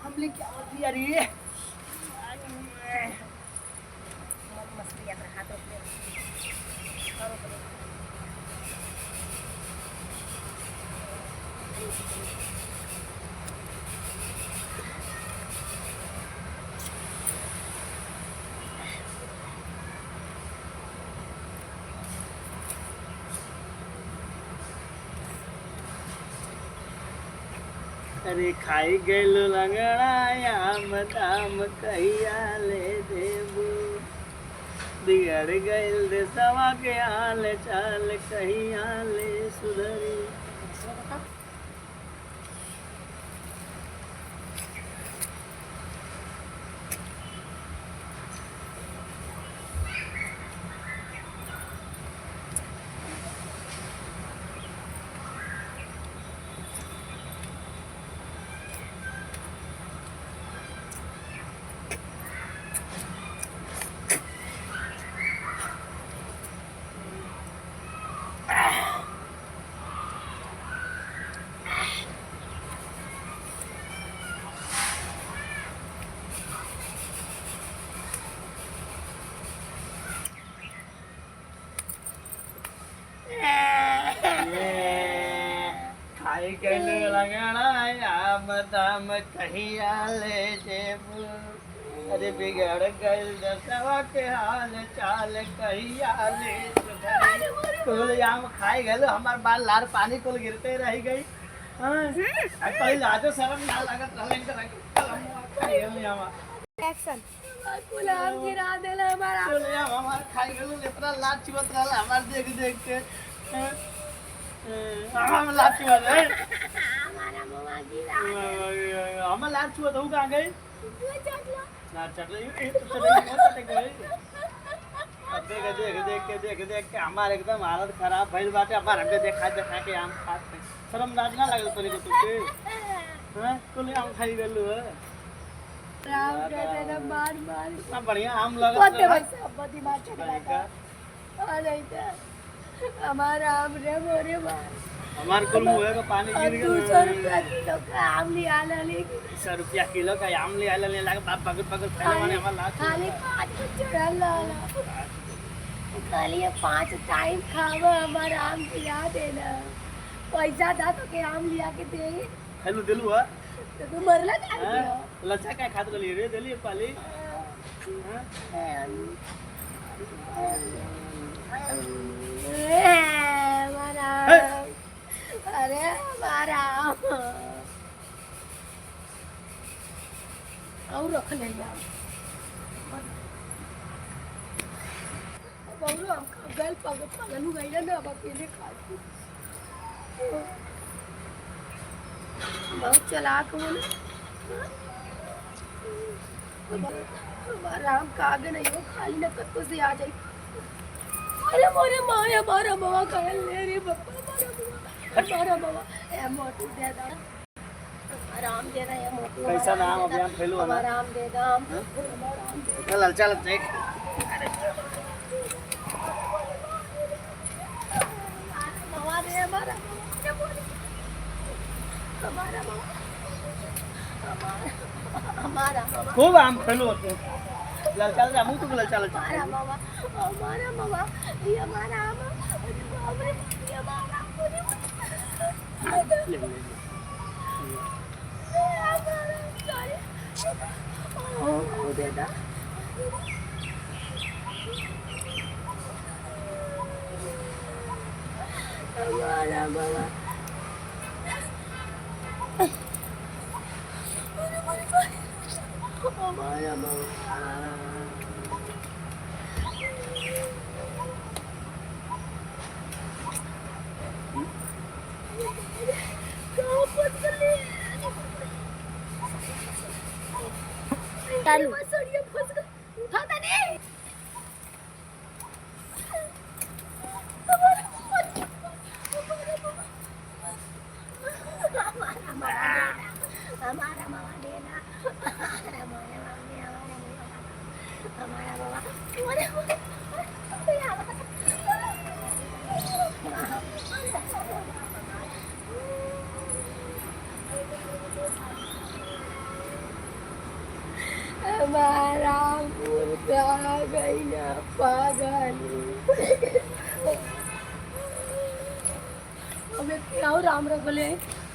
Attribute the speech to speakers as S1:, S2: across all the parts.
S1: हमले क्या होती यार ये
S2: मछली अपना हाथ रोक ले और रोक ले।
S1: अरे खाई गैल लंगड़ायाम दाम कहिया ले देबू बिगड़ गैल देशवा के हाल चाल कहिया ले सुधरी। खाई गैल लंगड़ायाम दाम कहिया ले देबू अरे बिगड़ गैल देशवा के हाल चाल कहिया ले सुधरी। कुल आम खाई गए हमार बाल लार पानी कुल गिरते रह गई। कहीं लाजो शर्म ना लागत
S2: एक्शन कुल आम गिरा देला हमारा
S1: हमार खाई गए इतना लाज चिवत रहल हमार देख देख के हम लाज चिवत है
S2: हमारा मम्मा गिरा
S1: हम लाज चिवत हो कहां गई
S2: तू चटला
S1: ना चटले ये तो चले मत गई। अब देख के हमार एकदम हालत खराब भइल बाटे। हमार हमके देखा के आम खाते शर्म लाज ना लागल तोरी को तुके हां कुल आम खाई गलू है
S2: राम कहते ना मार मार
S1: इतना बढ़िया आम लगा
S2: बहुत वैसे अब दिमाग चकरा का अरे हमारा आम रे मोरे मार
S1: हमार कुल मुंह का पानी गिर गया।
S2: 200 रुपया किलो का आम ले आला ले
S1: 100 रुपया किलो का आम ले आला ले लगा बाप पकड़ खाने वाले हमार लाज
S2: खाली 5 को चढ़ा लाला खाली 5 टाइम खावा हमारा आम खिला देना पैसा था तो के आम लिया के दे
S1: हेलो दिलू है
S2: तो तू मरला का
S1: लच्छा का खात गली रे दिली पाली
S2: हमारा अरे हमारा और रख ले यार अब हम गल पगलू गई ना अब अकेले खाती बहुत चलाक हो हमारा आम का आगे नहीं हो खाली न कत्तो से आ जाए। अरे मोरे माँ हमारा माँ कर ले रे बप्पा हमारा माँ ए मोटू दे दा आराम दे रहा है मोटू
S1: कैसा नाम अभी हम फैलू है
S2: आराम दे दा आराम दे
S1: चल चल देख
S2: माँ दे हमारा हमारा माँ हमारा माँ
S1: खूब आम फैलू होते ललचा जा मुंह तो ललचा
S2: हमारा मामा ये हमारा आम हमरे ये हमारा ओ देदा हमारा मामा हमारा मामा चालू उठा नहीं हमारा मामा देना हमारा मामा हमारा मुर्गा गई ना पागल। अब क्या राम रखले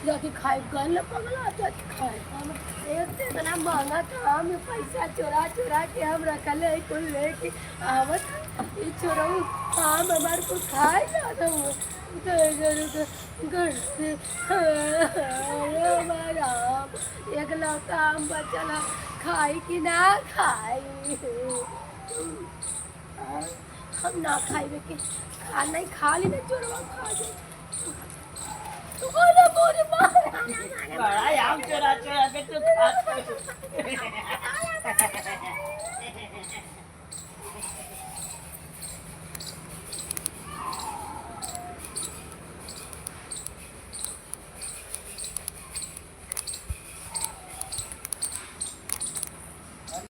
S2: जाके खाए गल पगला जाके खाए हम एक इतना महंगा काम में पैसा चोरा चोरा के हम रखले कुल लेके आवत ये चोराऊ काम हमारे को खाए जाता हूँ घर से हमारा एक लौता आम बचल खाई कि ना खाई हम ना खाई के खा नहीं खा ली ना चोरवा खा जाए।
S1: बड़ा आम चोरा चोरा के तू खाता है।